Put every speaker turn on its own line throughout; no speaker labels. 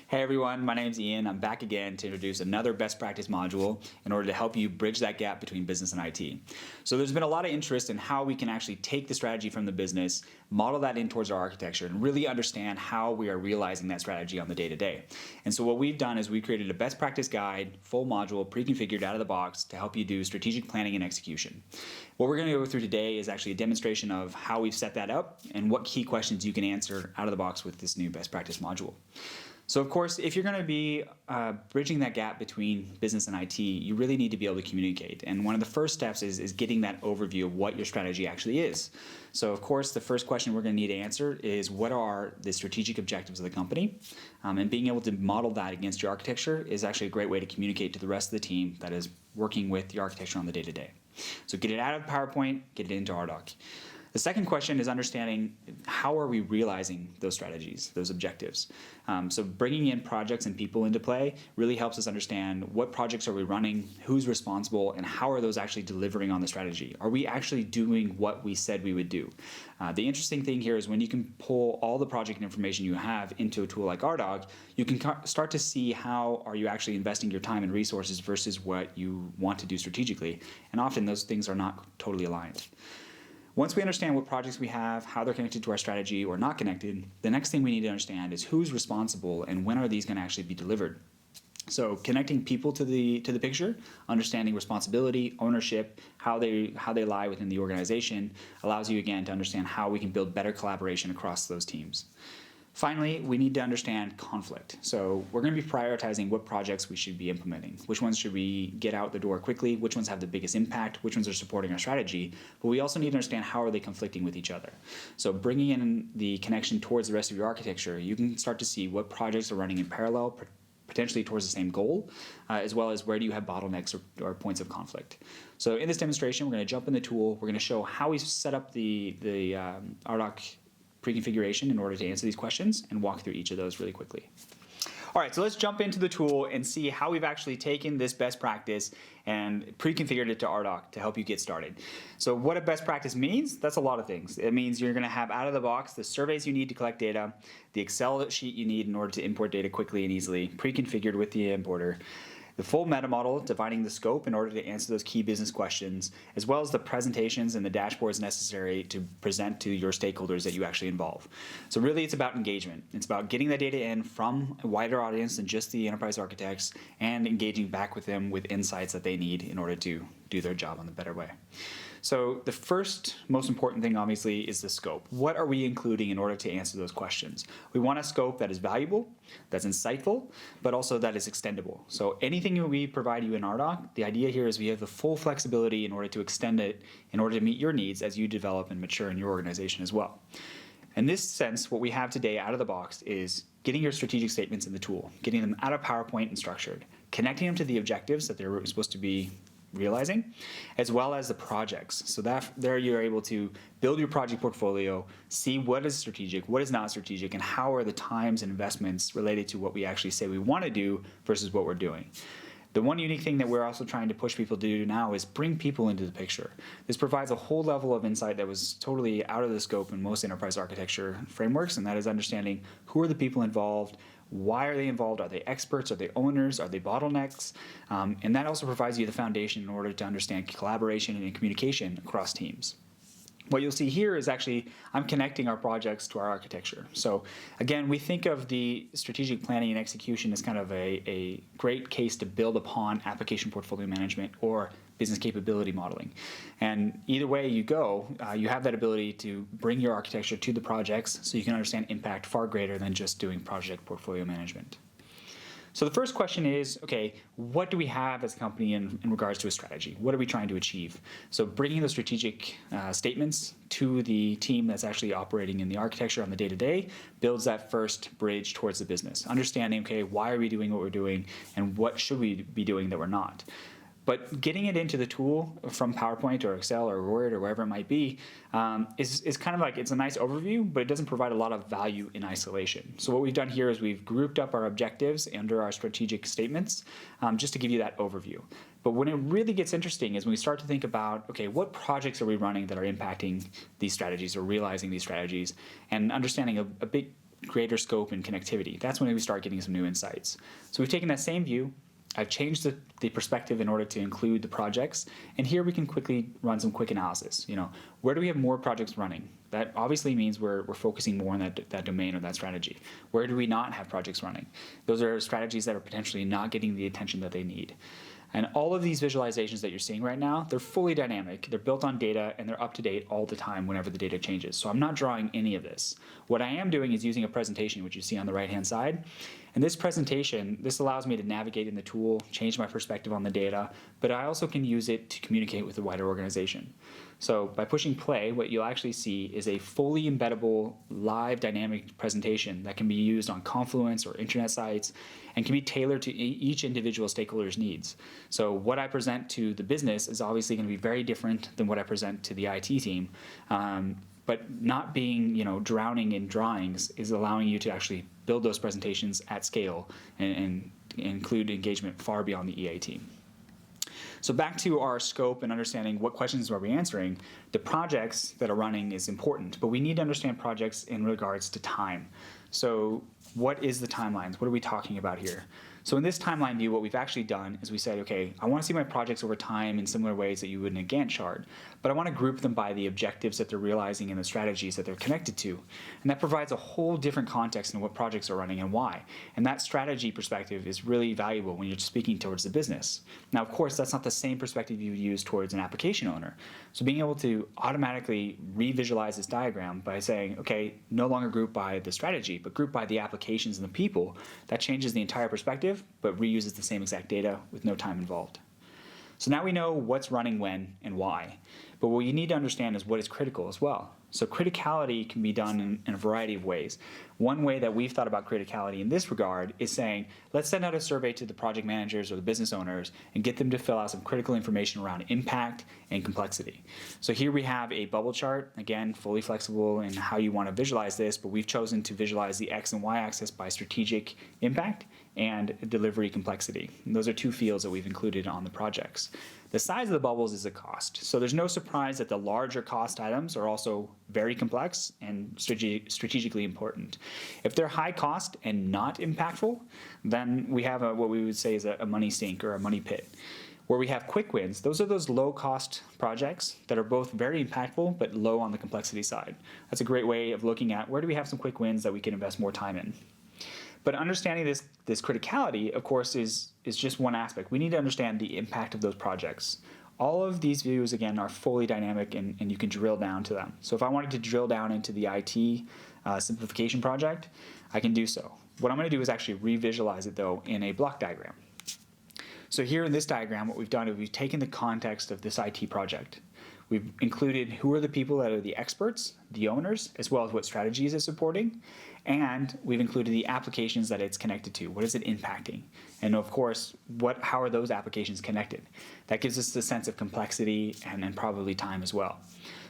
Hey everyone, my name's Ian. I'm back again to introduce another best practice module in order to help you bridge that gap between business and IT. So there's been a lot of interest in how we can actually take the strategy from the business, model that in towards our architecture, and really understand how we are realizing that strategy on the day-to-day. And so what we've done is we created a best practice guide, full module, pre-configured out of the box to help you do strategic planning and execution. What we're going to go through today is actually a demonstration of how we've set that up and what key questions you can answer out of the box with this new best practice module. So of course, if you're going to be bridging that gap between business and IT, you really need to be able to communicate. And one of the first steps is getting that overview of what your strategy actually is. So of course, the first question we're going to need to answer is what are the strategic objectives of the company? And being able to model that against your architecture is actually a great way to communicate to the rest of the team that is working with the architecture on the day-to-day. So get it out of PowerPoint, get it into Ardoq. The second question is understanding how are we realizing those strategies, those objectives. So bringing in projects and people into play really helps us understand what projects are we running, who's responsible, and how are those actually delivering on the strategy. Are we actually doing what we said we would do? The interesting thing here is when you can pull all the project information you have into a tool like Ardoq, you can start to see how are you actually investing your time and resources versus what you want to do strategically. And often those things are not totally aligned. Once we understand what projects we have, how they're connected to our strategy or not connected, the next thing we need to understand is who's responsible and when are these going to actually be delivered. So connecting people to the picture, understanding responsibility, ownership, how they lie within the organization allows you again to understand how we can build better collaboration across those teams. Finally, we need to understand conflict. So we're going to be prioritizing what projects we should be implementing. Which ones should we get out the door quickly? Which ones have the biggest impact? Which ones are supporting our strategy? But we also need to understand how are they conflicting with each other. So bringing in the connection towards the rest of your architecture, you can start to see what projects are running in parallel, potentially towards the same goal, as well as where do you have bottlenecks or points of conflict. So in this demonstration, we're going to jump in the tool. We're going to show how we set up the Ardoq pre-configuration in order to answer these questions and walk through each of those really quickly. All right, so let's jump into the tool and see how we've actually taken this best practice and pre-configured it to Ardoq to help you get started. So what a best practice means, that's a lot of things. It means you're going to have out of the box the surveys you need to collect data, the Excel sheet you need in order to import data quickly and easily, pre-configured with the importer, the full meta model defining the scope in order to answer those key business questions, as well as the presentations and the dashboards necessary to present to your stakeholders that you actually involve. So really it's about engagement. It's about getting that data in from a wider audience than just the enterprise architects and engaging back with them with insights that they need in order to do their job in a better way. So the first most important thing obviously is the scope. What are we including in order to answer those questions? We want a scope that is valuable, that's insightful, but also that is extendable. So anything we provide you in Ardoq, the idea here is we have the full flexibility in order to extend it in order to meet your needs as you develop and mature in your organization as well. In this sense, what we have today out of the box is getting your strategic statements in the tool, getting them out of PowerPoint and structured, connecting them to the objectives that they're supposed to be realizing, as well as the projects. So that there you're able to build your project portfolio, see what is strategic, what is not strategic, and how are the times and investments related to what we actually say we want to do versus what we're doing. The one unique thing that we're also trying to push people to do now is bring people into the picture. This provides a whole level of insight that was totally out of the scope in most enterprise architecture frameworks, and that is understanding who are the people involved, why are they involved, are they experts, are they owners, are they bottlenecks, and that also provides you the foundation in order to understand collaboration and communication across teams. What you'll see here is actually I'm connecting our projects to our architecture. So again, we think of the strategic planning and execution as kind of a great case to build upon application portfolio management or business capability modeling. And either way you go, you have that ability to bring your architecture to the projects so you can understand impact far greater than just doing project portfolio management. So the first question is, okay, what do we have as a company in regards to a strategy? What are we trying to achieve? So bringing the strategic statements to the team that's actually operating in the architecture on the day-to-day builds that first bridge towards the business. Understanding, okay, why are we doing what we're doing and what should we be doing that we're not? But getting it into the tool from PowerPoint or Excel or Word or wherever it might be is kind of like, it's a nice overview, but it doesn't provide a lot of value in isolation. So what we've done here is we've grouped up our objectives under our strategic statements just to give you that overview. But when it really gets interesting is when we start to think about, okay, what projects are we running that are impacting these strategies or realizing these strategies, and understanding a big greater scope and connectivity. That's when we start getting some new insights. So we've taken that same view. I've changed the perspective in order to include the projects, and here we can quickly run some quick analysis. Where do we have more projects running? That obviously means we're focusing more on that domain or that strategy. Where do we not have projects running? Those are strategies that are potentially not getting the attention that they need. And all of these visualizations that you're seeing right now, they're fully dynamic, they're built on data, and they're up to date all the time whenever the data changes. So I'm not drawing any of this. What I am doing is using a presentation, which you see on the right-hand side. And this presentation, this allows me to navigate in the tool, change my perspective on the data, but I also can use it to communicate with the wider organization. So by pushing play, what you'll actually see is a fully embeddable, live, dynamic presentation that can be used on Confluence or internet sites and can be tailored to each individual stakeholder's needs. So what I present to the business is obviously going to be very different than what I present to the IT team. But not being, drowning in drawings is allowing you to actually build those presentations at scale and include engagement far beyond the EA team. So back to our scope and understanding what questions are we answering, the projects that are running is important, but we need to understand projects in regards to time. So what is the timelines? What are we talking about here? So in this timeline view, what we've actually done is we said, okay, I want to see my projects over time in similar ways that you would in a Gantt chart, but I want to group them by the objectives that they're realizing and the strategies that they're connected to. And that provides a whole different context in what projects are running and why. And that strategy perspective is really valuable when you're speaking towards the business. Now, of course, that's not the same perspective you would use towards an application owner. So being able to automatically re-visualize this diagram by saying, okay, no longer group by the strategy, but group by the applications and the people, that changes the entire perspective, but reuses the same exact data with no time involved. So now we know what's running when and why. But what you need to understand is what is critical as well. So criticality can be done in a variety of ways. One way that we've thought about criticality in this regard is saying, let's send out a survey to the project managers or the business owners and get them to fill out some critical information around impact and complexity. So here we have a bubble chart, again, fully flexible in how you want to visualize this, but we've chosen to visualize the X and Y axis by strategic impact and delivery complexity. And those are two fields that we've included on the projects. The size of the bubbles is the cost. So there's no surprise that the larger cost items are also very complex and strategically important. If they're high cost and not impactful, then we have what we would say is a money sink or a money pit. Where we have quick wins, those are those low-cost projects that are both very impactful but low on the complexity side. That's a great way of looking at where do we have some quick wins that we can invest more time in. But understanding this criticality, of course, is just one aspect. We need to understand the impact of those projects. All of these views, again, are fully dynamic, and you can drill down to them. So if I wanted to drill down into the IT simplification project, I can do so. What I'm going to do is actually revisualize it, though, in a block diagram. So here in this diagram, what we've done is we've taken the context of this IT project. We've included who are the people that are the experts, the owners, as well as what strategies it's supporting, and we've included the applications that it's connected to. What is it impacting? And of course, how are those applications connected? That gives us the sense of complexity and probably time as well.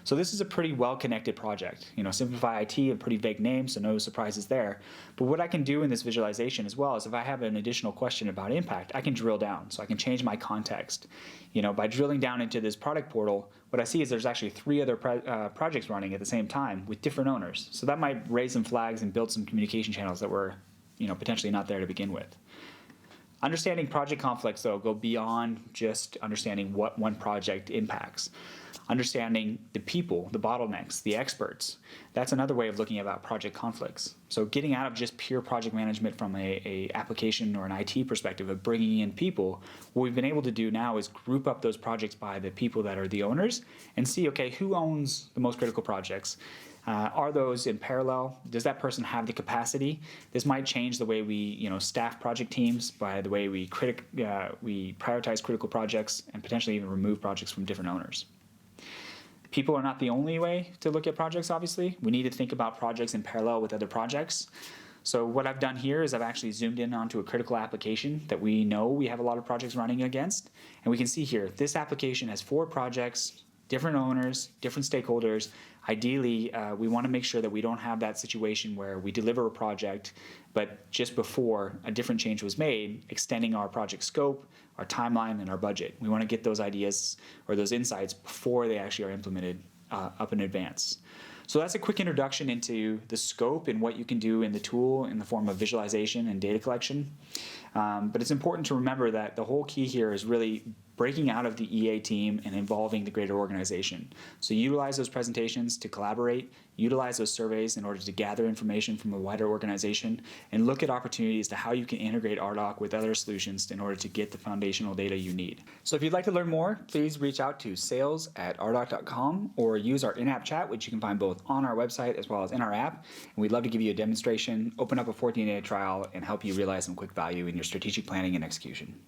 So this is a pretty well-connected project. Simplify IT, a pretty vague name, so no surprises there. But what I can do in this visualization as well is if I have an additional question about impact, I can drill down. So I can change my context. By drilling down into this product portal, what I see is there's actually 3 other projects running at the same time with different owners. So that might raise some flags and build some communication channels that were potentially not there to begin with. Understanding project conflicts, though, go beyond just understanding what one project impacts. Understanding the people, the bottlenecks, the experts. That's another way of looking about project conflicts. So getting out of just pure project management from a application or an IT perspective of bringing in people, what we've been able to do now is group up those projects by the people that are the owners and see, okay, who owns the most critical projects? Are those in parallel? Does that person have the capacity? This might change the way we staff project teams by the way we prioritize critical projects and potentially even remove projects from different owners. People are not the only way to look at projects, obviously. We need to think about projects in parallel with other projects. So what I've done here is I've actually zoomed in onto a critical application that we know we have a lot of projects running against. And we can see here, this application has 4 projects, different owners, different stakeholders. Ideally, we want to make sure that we don't have that situation where we deliver a project, but just before a different change was made, extending our project scope, our timeline, and our budget. We want to get those ideas or those insights before they actually are implemented up in advance. So that's a quick introduction into the scope and what you can do in the tool in the form of visualization and data collection. But it's important to remember that the whole key here is really breaking out of the EA team and involving the greater organization. So utilize those presentations to collaborate, utilize those surveys in order to gather information from a wider organization, and look at opportunities to how you can integrate Ardoq with other solutions in order to get the foundational data you need. So if you'd like to learn more, please reach out to sales@ardoq.com or use our in-app chat, which you can find both on our website as well as in our app. And we'd love to give you a demonstration, open up a 14-day trial, and help you realize some quick value in your strategic planning and execution.